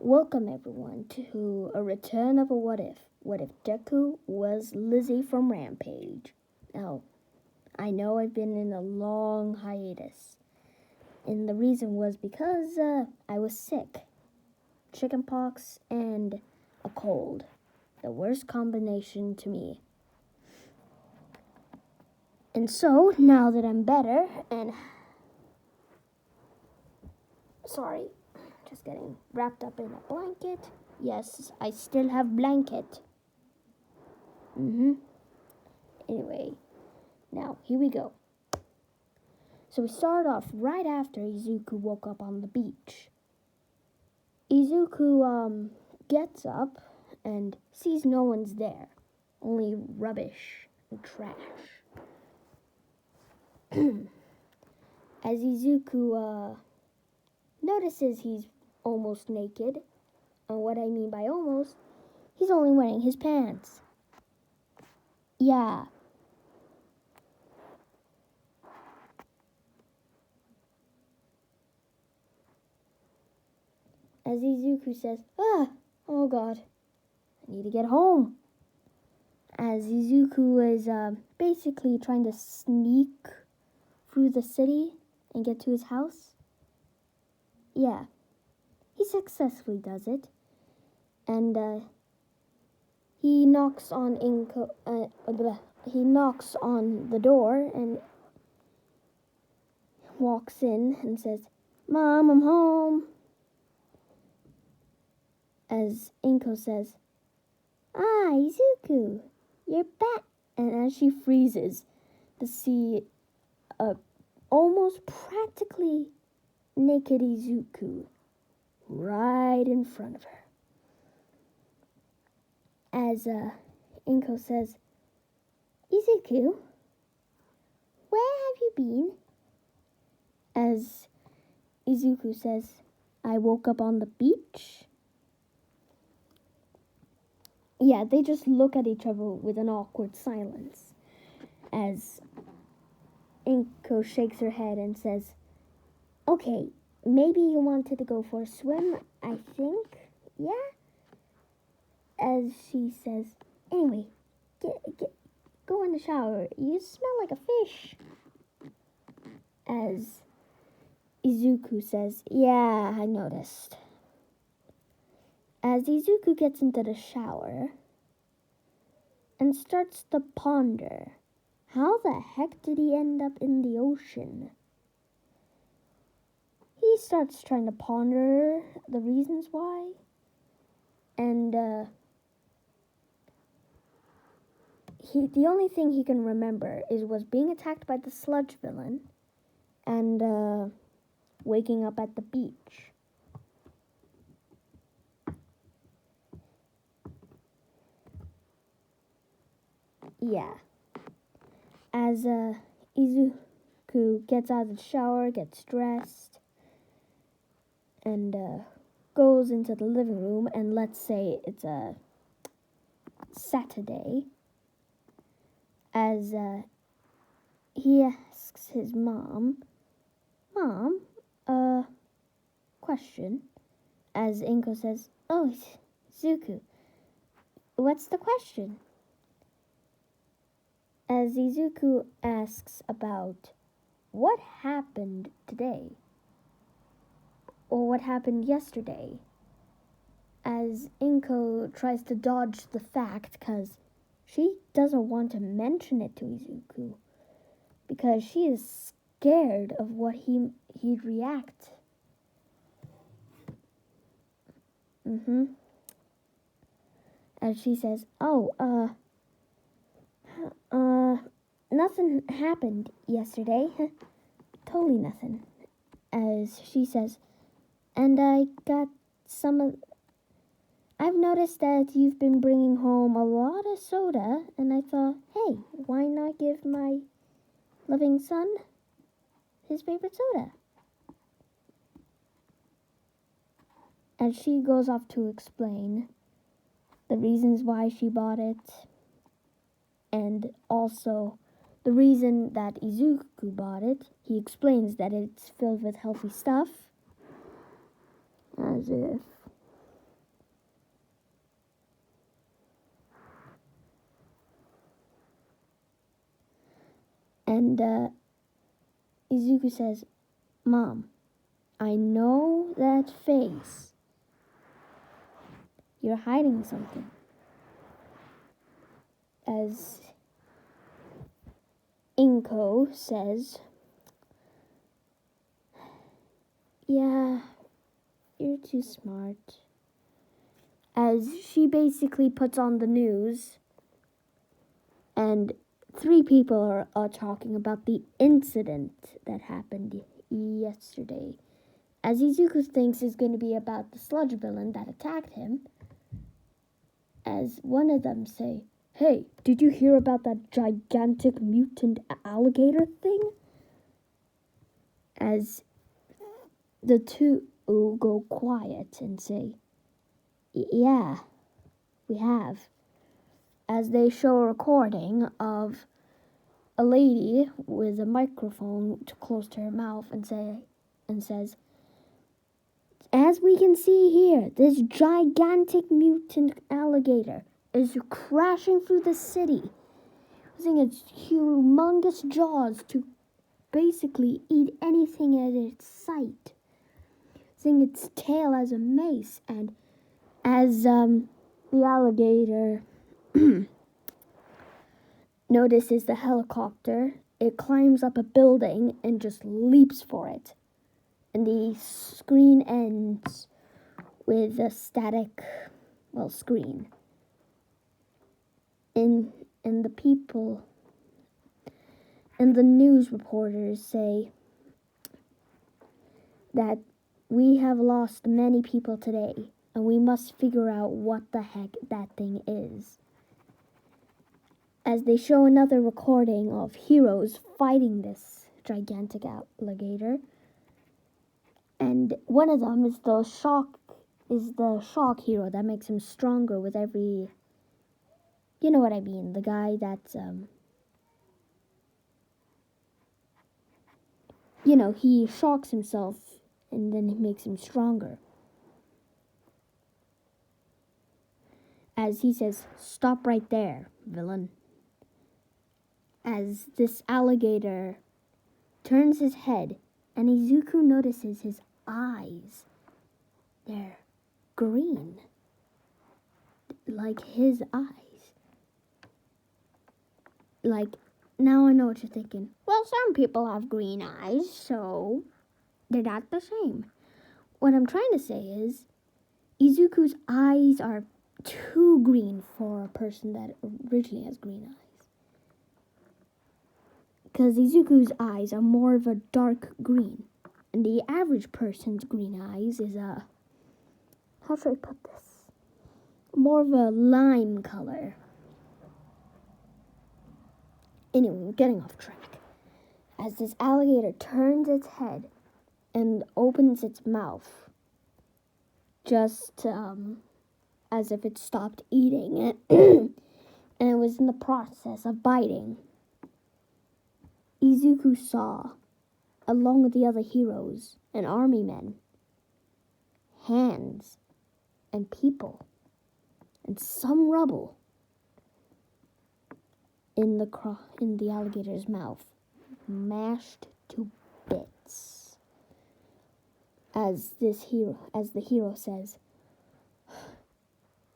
Welcome everyone to a return of a what if. What if Deku was Lizzie from Rampage? Now, I know I've been in a long hiatus. And the reason was because I was sick. Chickenpox and a cold. The worst combination to me. And so, now that I'm better and... Sorry. Just getting wrapped up in a blanket. Yes, I still have blanket. Anyway, now here we go. So we start off right after Izuku woke up on the beach. Izuku gets up and sees no one's there. Only rubbish and trash. As Izuku notices he's almost naked. And what I mean by almost, he's only wearing his pants. Yeah. As Izuku says, oh god, I need to get home. As Izuku is basically trying to sneak through the city and get to his house. Yeah, he successfully does it. And he knocks on he knocks on the door and walks in and says, "Mom, I'm home." As Inko says, "Ah, Izuku, you're back." And as she freezes to see a almost practically naked Izuku right in front of her. As Inko says, "Izuku, where have you been?" As Izuku says, "I woke up on the beach." Yeah, they just look at each other with an awkward silence. As Inko shakes her head and says, "Okay, maybe you wanted to go for a swim, I think, yeah?" As she says, "Anyway, go in the shower. You smell like a fish." As Izuku says, "Yeah, I noticed." As Izuku gets into the shower and starts to ponder, how the heck did he end up in the ocean? He starts trying to ponder the reasons why. And the only thing he can remember was being attacked by the sludge villain and waking up at the beach. Yeah. As Izuku gets out of the shower, gets dressed, and goes into the living room, and let's say it's a Saturday, as he asks his mom, question, as Inko says, "Oh, Izuku, what's the question?" As Izuku asks about what happened today, or what happened yesterday, as Inko tries to dodge the fact because she doesn't want to mention it to Izuku because she is scared of what he'd react. As she says, nothing happened yesterday. Totally nothing. As she says, and I got I've noticed that you've been bringing home a lot of soda, and I thought, hey, why not give my loving son his favorite soda? And she goes off to explain the reasons why she bought it, and also the reason that Izuku bought it. He explains that it's filled with healthy stuff, as if And Izuku says, Mom, I know that face. You're hiding something. As Inko says, yeah, you're too smart. As she basically puts on the news, and 3 people are talking about the incident that happened yesterday. As Izuku thinks is going to be about the sludge villain that attacked him, as one of them say, hey, did you hear about that gigantic mutant alligator thing? As the 2 go quiet and say, yeah, we have. As they show a recording of a lady with a microphone close to her mouth and says, as we can see here, this gigantic mutant alligator is crashing through the city, using its humongous jaws to basically eat anything at its sight, using its tail as a mace. And as the alligator notices the helicopter, it climbs up a building and just leaps for it. And the screen ends with a static, screen. And the people and the news reporters say that we have lost many people today, and we must figure out what the heck that thing is. As they show another recording of heroes fighting this gigantic alligator. And one of them is the shock hero that makes him stronger with every, you know what I mean, the guy that's he shocks himself and then it makes him stronger. As he says, stop right there, villain. As this alligator turns his head and Izuku notices his eyes. They're green, like his eyes. Like, now I know what you're thinking. Well, some people have green eyes, so they're not the same. What I'm trying to say is, Izuku's eyes are too green for a person that originally has green eyes. Because Izuku's eyes are more of a dark green. And the average person's green eyes is how should I put this? More of a lime color. Anyway, we're getting off track. As this alligator turns its head and opens its mouth, just as if it stopped eating it, and it was in the process of biting, Izuku saw, along with the other heroes and army men, hands and people and some rubble in the alligator's mouth, mashed to bits. As the hero says,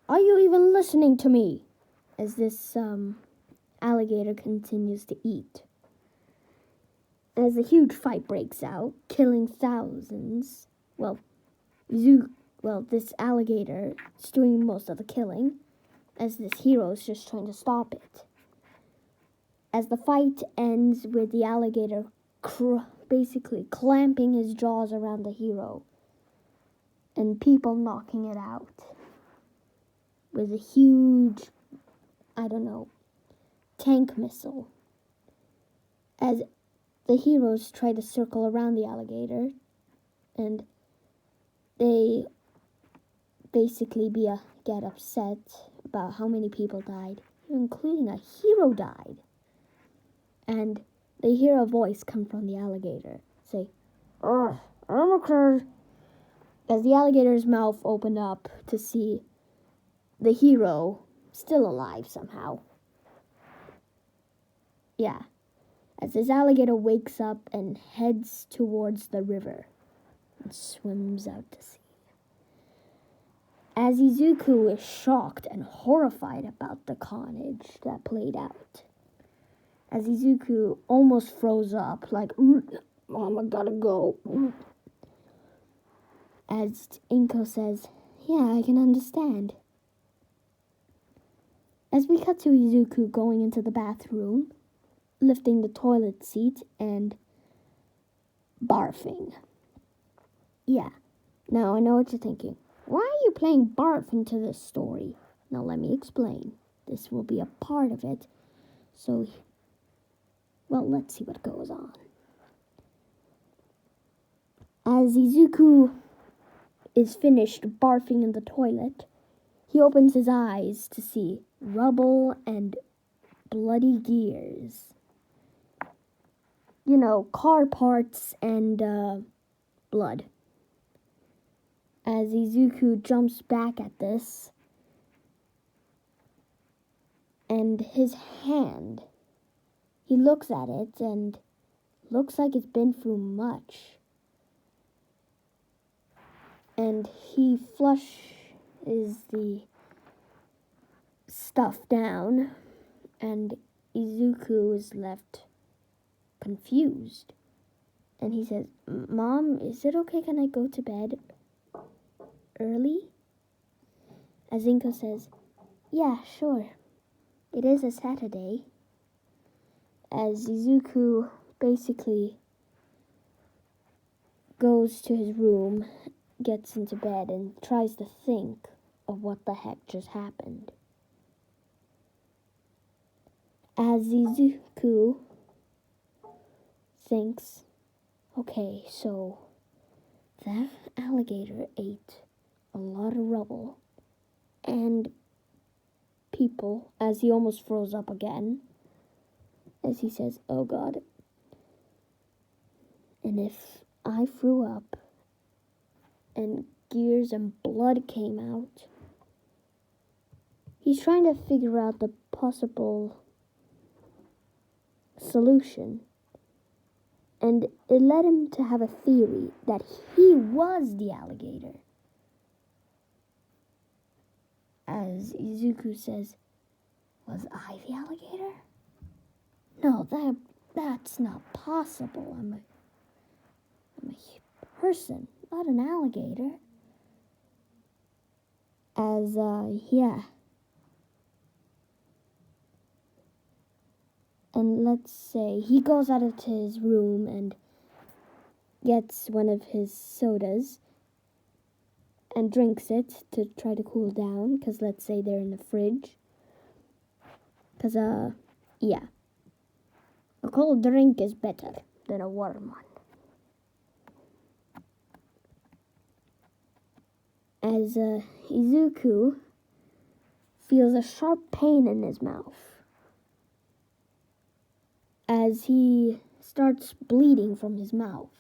are you even listening to me? As this alligator continues to eat. As a huge fight breaks out, killing thousands. This alligator is doing most of the killing, as this hero is just trying to stop it. As the fight ends with the alligator basically clamping his jaws around the hero, and people knocking it out with a huge, tank missile. As the heroes try to circle around the alligator, and they basically get upset about how many people died, including a hero died. And they hear a voice come from the alligator, say, I'm okay. As the alligator's mouth opened up to see the hero still alive somehow. Yeah. as this alligator wakes up and heads towards the river and swims out to sea. As Izuku is shocked and horrified about the carnage that played out. As Izuku almost froze up, like, Mom, I gotta go. As Inko says, yeah, I can understand. As we cut to Izuku going into the bathroom, lifting the toilet seat, and barfing. Yeah, now I know what you're thinking. Why are you playing barf into this story? Now let me explain. This will be a part of it. So, well, let's see what goes on. As Izuku is finished barfing in the toilet, he opens his eyes to see rubble and bloody gears. You know, car parts and blood. As Izuku jumps back at this, and his hand, he looks at it and looks like it's been through much. And he flushes the stuff down, and Izuku is left confused. And he says, Mom, is it okay? Can I go to bed early? As Inko says, yeah, sure. It is a Saturday. As Izuku basically goes to his room, gets into bed, and tries to think of what the heck just happened. As Izuku thinks, okay, so that alligator ate a lot of rubble and people, as he almost froze up again, as he says, oh God. And if I threw up and gears and blood came out, he's trying to figure out the possible solution. And it led him to have a theory that he was the alligator. As Izuku says, was I the alligator? No, that's not possible. I'm a person, not an alligator. As, yeah. And let's say he goes out of his room and gets one of his sodas and drinks it to try to cool down, because let's say they're in the fridge. Because, yeah. A cold drink is better than a warm one. As Izuku feels a sharp pain in his mouth as he starts bleeding from his mouth.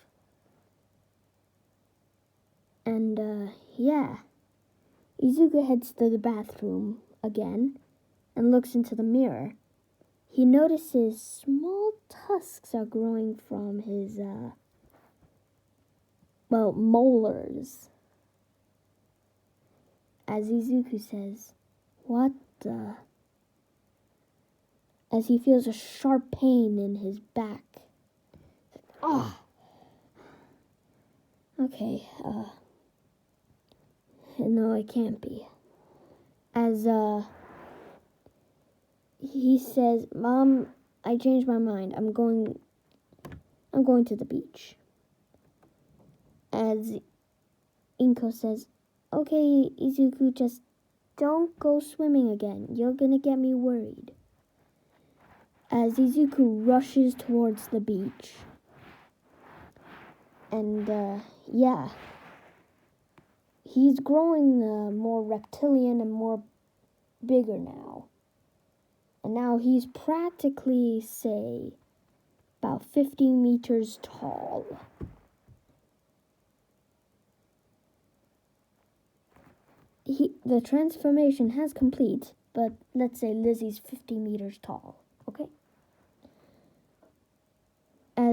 And, yeah. Izuku heads to the bathroom again and looks into the mirror. He notices small tusks are growing from his, molars. As Izuku says, what the? As he feels a sharp pain in his back. Okay, no, it can't be. As, he says, Mom, I changed my mind. I'm going to the beach. As Inko says, okay, Izuku, just don't go swimming again. You're gonna get me worried. As Izuku rushes towards the beach. And, yeah. He's growing more reptilian and more bigger now. And now he's practically, say, about 50 meters tall. The transformation has complete, but let's say Lizzie's 50 meters tall, okay?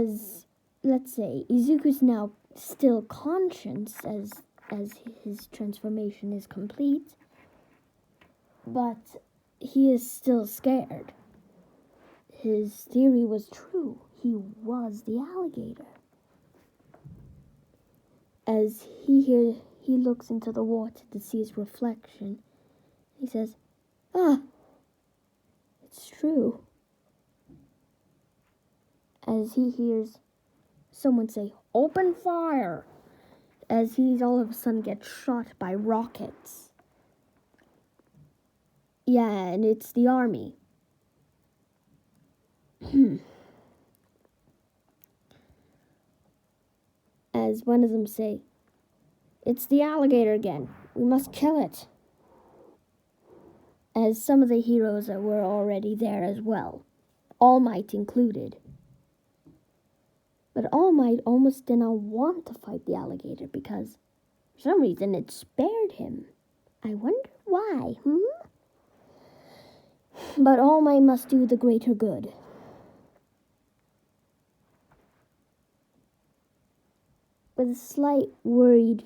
as, let's say, Izuku's now still conscious as his transformation is complete, but he is still scared. His theory was true. He was the alligator. As he looks into the water to see his reflection, he says, it's true. As he hears someone say, open fire, as he all of a sudden gets shot by rockets. Yeah, and it's the army. As one of them say, it's the alligator again. We must kill it. As some of the heroes were already there as well, All Might included. But All Might almost did not want to fight the alligator because for some reason it spared him. I wonder why, But All Might must do the greater good. With a slight worried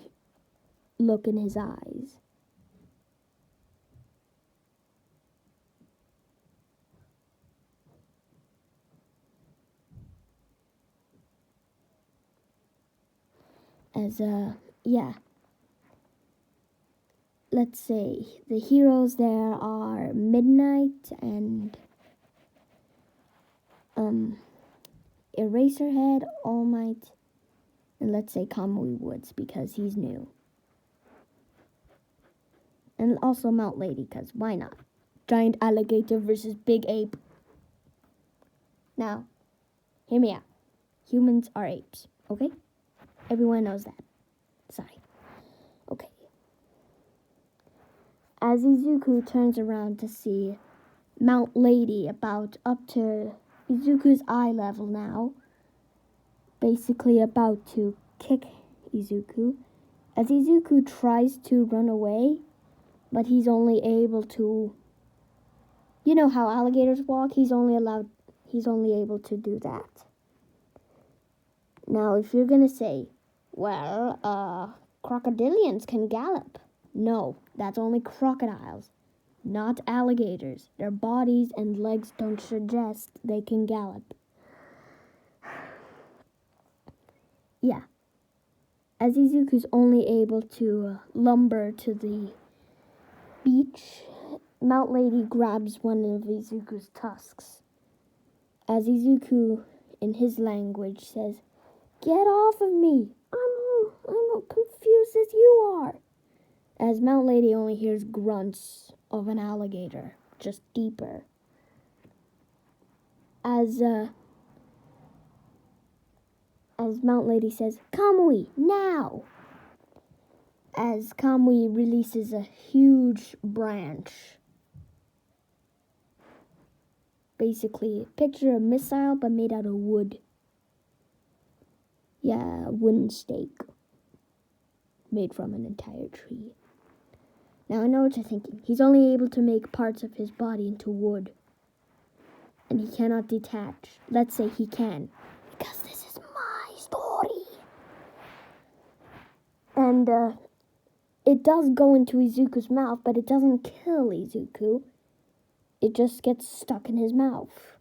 look in his eyes. Let's say the heroes there are Midnight and Eraserhead, All Might, and let's say Kamui Woods because he's new. And also Mount Lady because why not? Giant alligator versus big ape. Now, hear me out. Humans are apes, okay? Everyone knows that. Sorry. Okay. As Izuku turns around to see Mount Lady about up to Izuku's eye level now, basically about to kick Izuku, as Izuku tries to run away, but he's only able to, you know how alligators walk? He's only able to do that. Now, if you're gonna say, well, crocodilians can gallop. No, that's only crocodiles, not alligators. Their bodies and legs don't suggest they can gallop. Yeah. As Izuku's only able to lumber to the beach, Mount Lady grabs one of Izuku's tusks. As Izuku, in his language, says, get off of me! I'm confused as you are. As Mount Lady only hears grunts of an alligator, just deeper. As Mount Lady says, Kamui, now! As Kamui releases a huge branch. Basically, picture a missile but made out of wood. Yeah, a wooden stake. Made from an entire tree. Now I know what you're thinking. He's only able to make parts of his body into wood. And he cannot detach. Let's say he can. Because this is my story. And it does go into Izuku's mouth, but it doesn't kill Izuku. It just gets stuck in his mouth.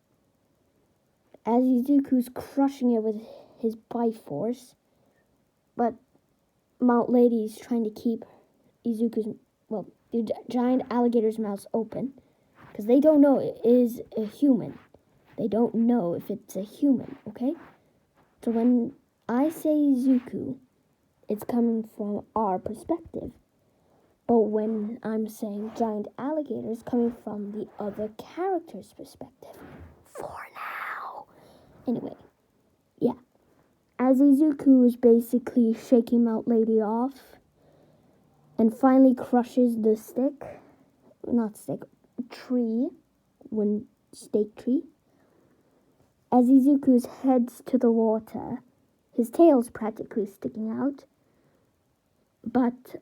As Izuku's crushing it with his bite force, but Mount Lady's trying to keep the giant alligator's mouth open, because they don't know it is a human. They don't know if it's a human, okay? So when I say Izuku, it's coming from our perspective. But when I'm saying giant alligator, it's coming from the other character's perspective. For now. Anyway, yeah. As Izuku is basically shaking Mount Lady off and finally crushes the stake tree. As Izuku heads to the water, his tail's practically sticking out, but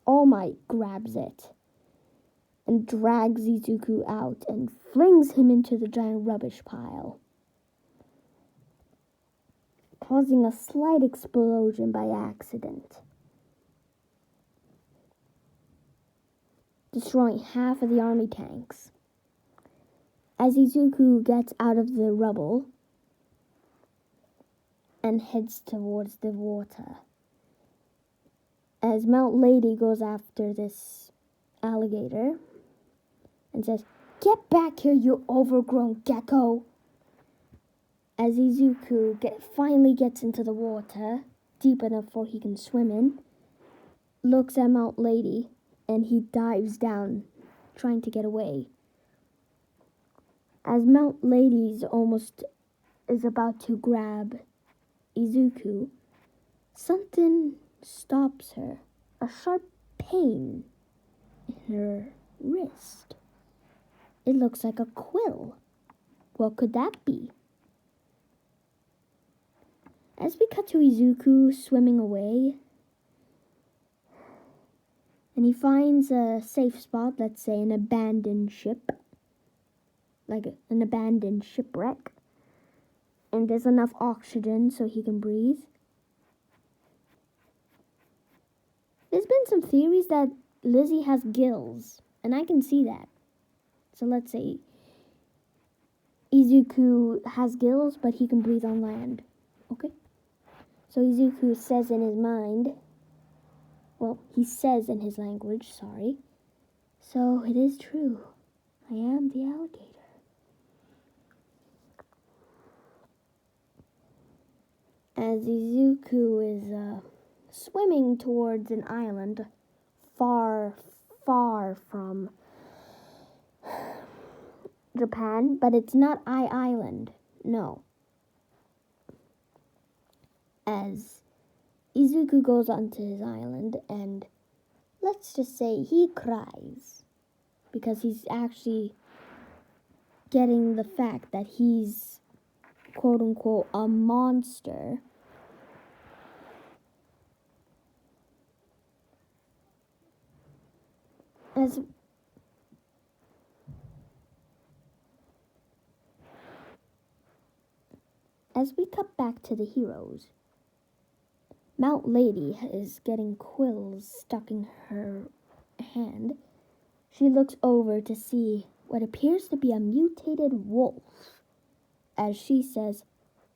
All Might grabs it and drags Izuku out and flings him into the giant rubbish pile. causing a slight explosion by accident, destroying half of the army tanks. As Izuku gets out of the rubble and heads towards the water, as Mount Lady goes after this alligator and says, "Get back here, you overgrown gecko!" As Izuku finally gets into the water, deep enough for he can swim in, looks at Mount Lady, and he dives down, trying to get away. As Mount Lady is about to grab Izuku, something stops her. A sharp pain in her wrist. It looks like a quill. What could that be? As we cut to Izuku swimming away, and he finds a safe spot, let's say an abandoned ship, like an abandoned shipwreck, and there's enough oxygen so he can breathe. There's been some theories that Lizzie has gills, and I can see that. So let's say Izuku has gills, but he can breathe on land. Okay? So Izuku says in his mind, well, he says in his language, sorry. So it is true. I am the alligator. As Izuku is swimming towards an island far, far from Japan, but it's not Island, no. As Izuku goes onto his island, and let's just say he cries because he's actually getting the fact that he's quote-unquote a monster. As we cut back to the heroes, Mount Lady is getting quills stuck in her hand. She looks over to see what appears to be a mutated wolf. As she says,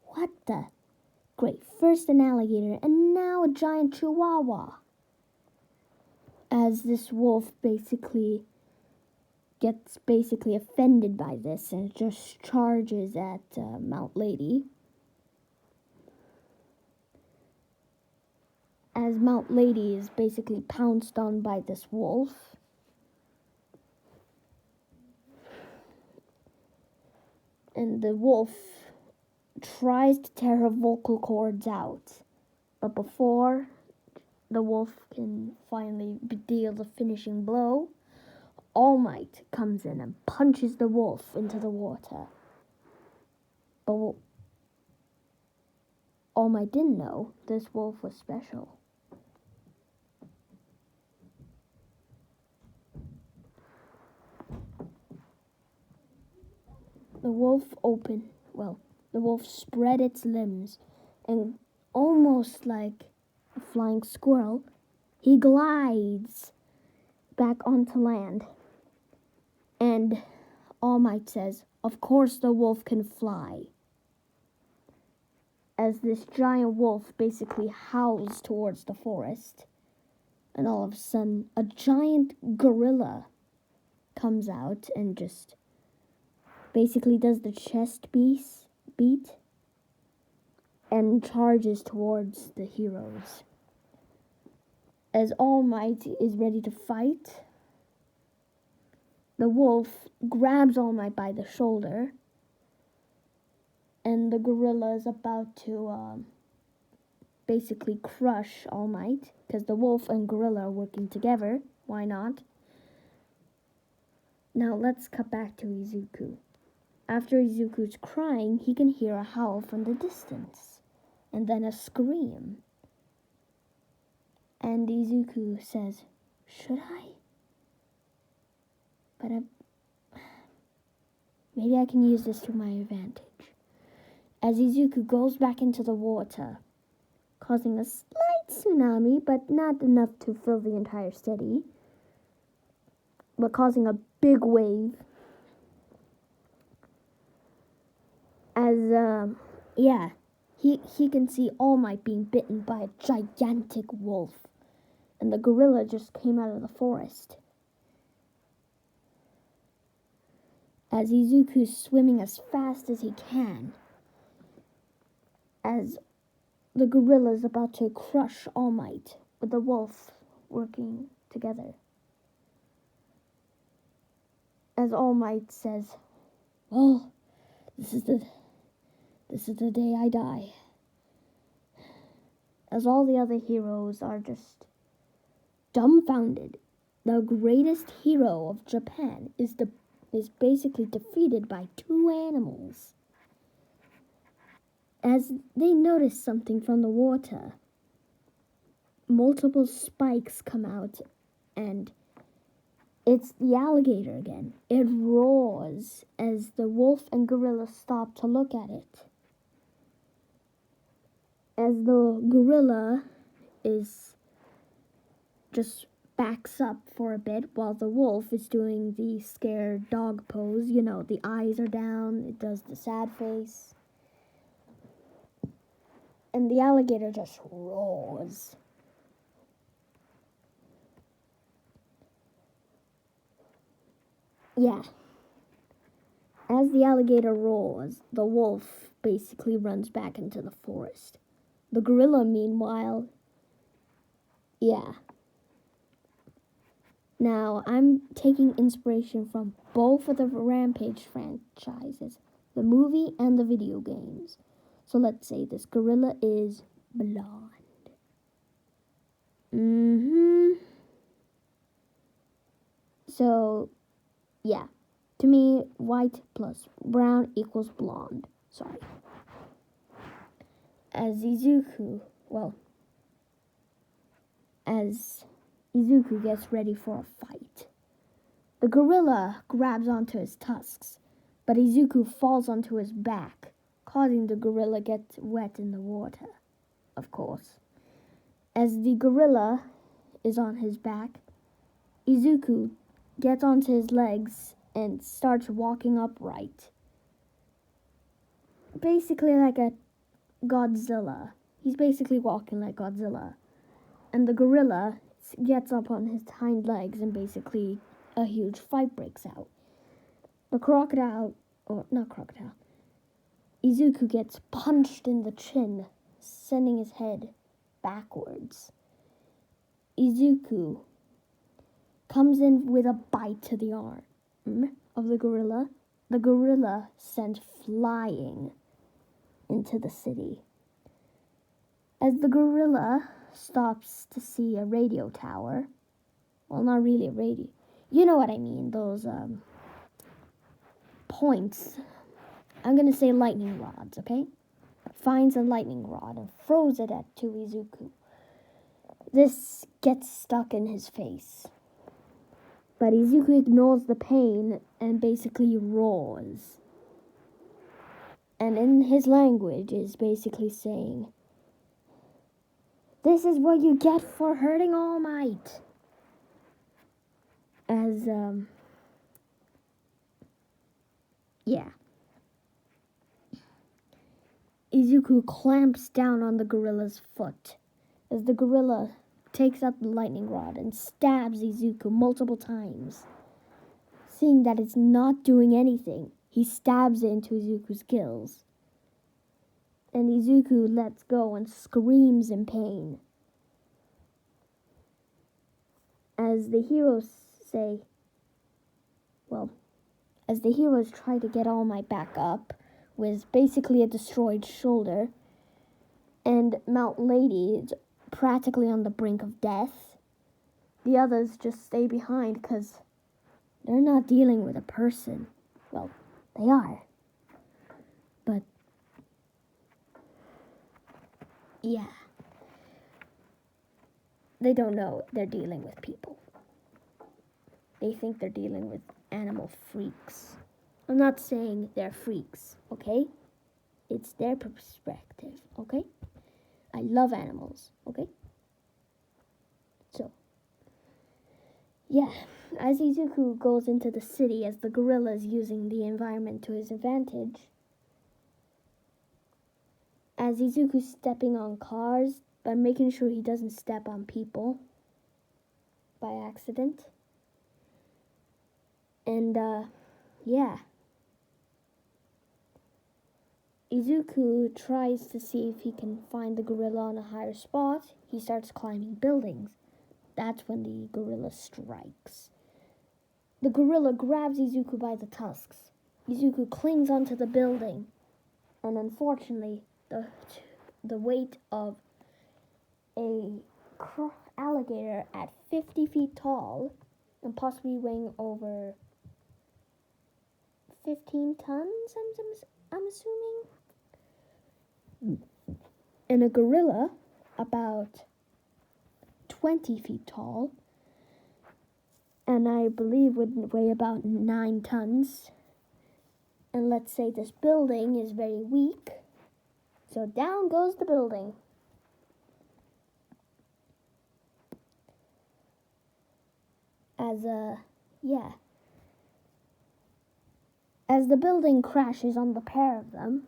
"What the? Great, first an alligator and now a giant chihuahua." As this wolf gets offended by this and just charges at Mount Lady. As Mount Lady is basically pounced on by this wolf. And the wolf tries to tear her vocal cords out. But before the wolf can finally deal the finishing blow, All Might comes in and punches the wolf into the water. But All Might didn't know this wolf was special. The wolf spread its limbs, and almost like a flying squirrel, he glides back onto land. And All Might says, "Of course the wolf can fly." As this giant wolf basically howls towards the forest, and all of a sudden, a giant gorilla comes out and just basically does the chest beat and charges towards the heroes. As All Might is ready to fight, the wolf grabs All Might by the shoulder, and the gorilla is about to basically crush All Might, because the wolf and gorilla are working together. Why not? Now let's cut back to Izuku. After Izuku's crying, he can hear a howl from the distance, and then a scream. And Izuku says, "Should I? But maybe I can use this to my advantage." as Izuku goes back into the water, causing a slight tsunami, but not enough to fill the entire city, but causing a big wave. As, he can see All Might being bitten by a gigantic wolf, and the gorilla just came out of the forest. As Izuku's swimming as fast as he can, as the gorilla is about to crush All Might with the wolf working together. As All Might says, "Well, this is the day I die." As all the other heroes are just dumbfounded. The greatest hero of Japan is basically defeated by 2 animals. As they notice something from the water, multiple spikes come out, and it's the alligator again. It roars as the wolf and gorilla stop to look at it. As the gorilla is just backs up for a bit while the wolf is doing the scared dog pose. You know, the eyes are down, it does the sad face. And the alligator just roars. Yeah. As the alligator roars, the wolf basically runs back into the forest. The gorilla, meanwhile, Now, I'm taking inspiration from both of the Rampage franchises, the movie and the video games. So let's say this gorilla is blonde. So, yeah. To me, white plus brown equals blonde. Sorry. As Izuku gets ready for a fight, the gorilla grabs onto his tusks, but Izuku falls onto his back, causing the gorilla get wet in the water, of course. As the gorilla is on his back, Izuku gets onto his legs and starts walking upright. Basically like a Godzilla. He's basically walking like Godzilla. And the gorilla gets up on his hind legs and basically a huge fight breaks out. The Izuku gets punched in the chin, sending his head backwards. Izuku comes in with a bite to the arm of the gorilla. The gorilla sent flying into the city. As the gorilla stops to see a radio tower, well, not really a radio, you know what I mean, those points. I'm gonna say lightning rods, okay? Finds a lightning rod and throws it to Izuku. This gets stuck in his face. But Izuku ignores the pain and basically roars. And in his language is basically saying, "This is what you get for hurting All Might." As, Izuku clamps down on the gorilla's foot as the gorilla takes out the lightning rod and stabs Izuku multiple times. Seeing that it's not doing anything, he stabs it into Izuku's gills. And Izuku lets go and screams in pain. As the heroes try to get All Might back up with basically a destroyed shoulder, and Mount Lady is practically on the brink of death, the others just stay behind because they're not dealing with a person. Well, they are. But, yeah. They don't know they're dealing with people. They think they're dealing with animal freaks. I'm not saying they're freaks, okay? It's their perspective, okay? I love animals, okay? So, yeah, as Izuku goes into the city as the gorilla is using the environment to his advantage, as Izuku's stepping on cars, but making sure he doesn't step on people by accident. And, yeah. Izuku tries to see if he can find the gorilla on a higher spot. He starts climbing buildings. That's when the gorilla strikes. The gorilla grabs Izuku by the tusks. Izuku clings onto the building. And unfortunately, the weight of a alligator at 50 feet tall and possibly weighing over 15 tons, I'm assuming. And a gorilla about 20 feet tall and I believe would weigh about 9 tons. And let's say this building is very weak. So down goes the building. As the building crashes on the pair of them,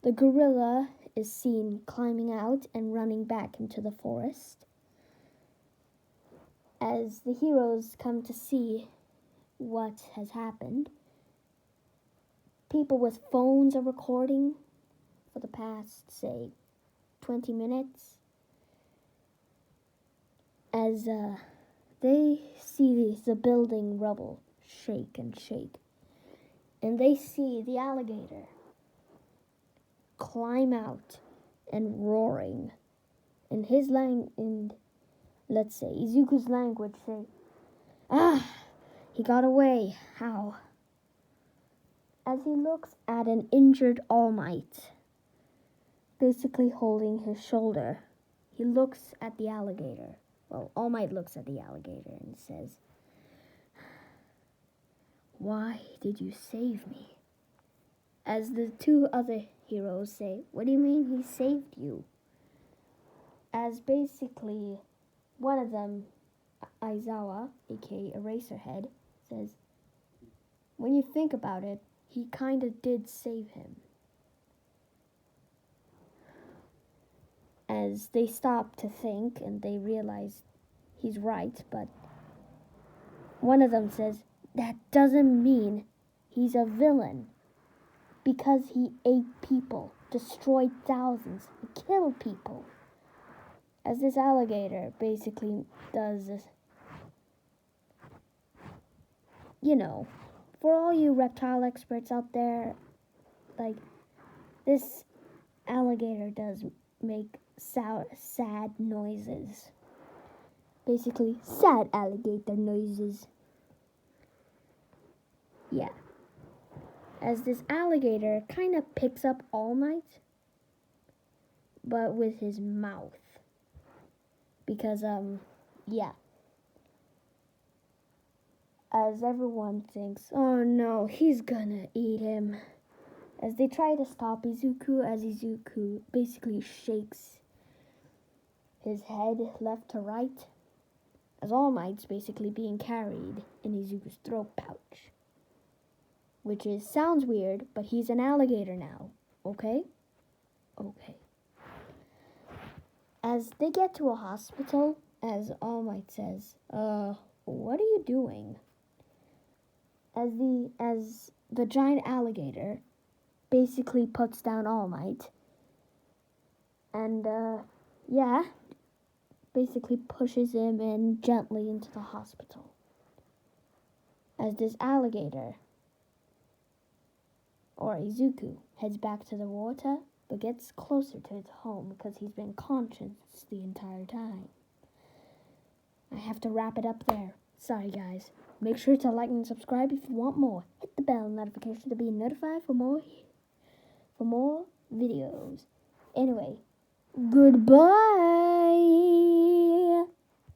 the gorilla is seen climbing out and running back into the forest. As the heroes come to see what has happened, people with phones are recording for the past, say, 20 minutes. As they see the building rubble shake and shake. And they see the alligator climb out and roaring. In his let's say, Izuku's language, say, he got away, how? As he looks at an injured All Might, basically holding his shoulder, he looks at the alligator. Well, All Might looks at the alligator and says, "Why did you save me?" As the two other heroes say, "What do you mean he saved you?" As basically one of them, Aizawa, aka Eraserhead, says, "When you think about it, he kind of did save him." As they stop to think and they realize he's right, but one of them says, "That doesn't mean he's a villain, because he ate people, destroyed thousands, and killed people." As this alligator basically does this, for all you reptile experts out there, like, this alligator does make sad noises. Basically, sad alligator noises. Yeah. As this alligator kind of picks up All Might, but with his mouth. Because, as everyone thinks, oh no, he's gonna eat him. As they try to stop Izuku, as Izuku basically shakes his head left to right, as All Might's basically being carried in Izuku's throat pouch. Which sounds weird, but he's an alligator now, okay? Okay. As they get to a hospital, as All Might says, what are you doing? As the giant alligator basically puts down All Might, and, basically pushes him in gently into the hospital. As this alligator, or Izuku, heads back to the water, but gets closer to his home because he's been conscious the entire time. I have to wrap it up there. Sorry, guys. Make sure to like and subscribe if you want more. Hit the bell notification to be notified for more videos. Anyway, goodbye.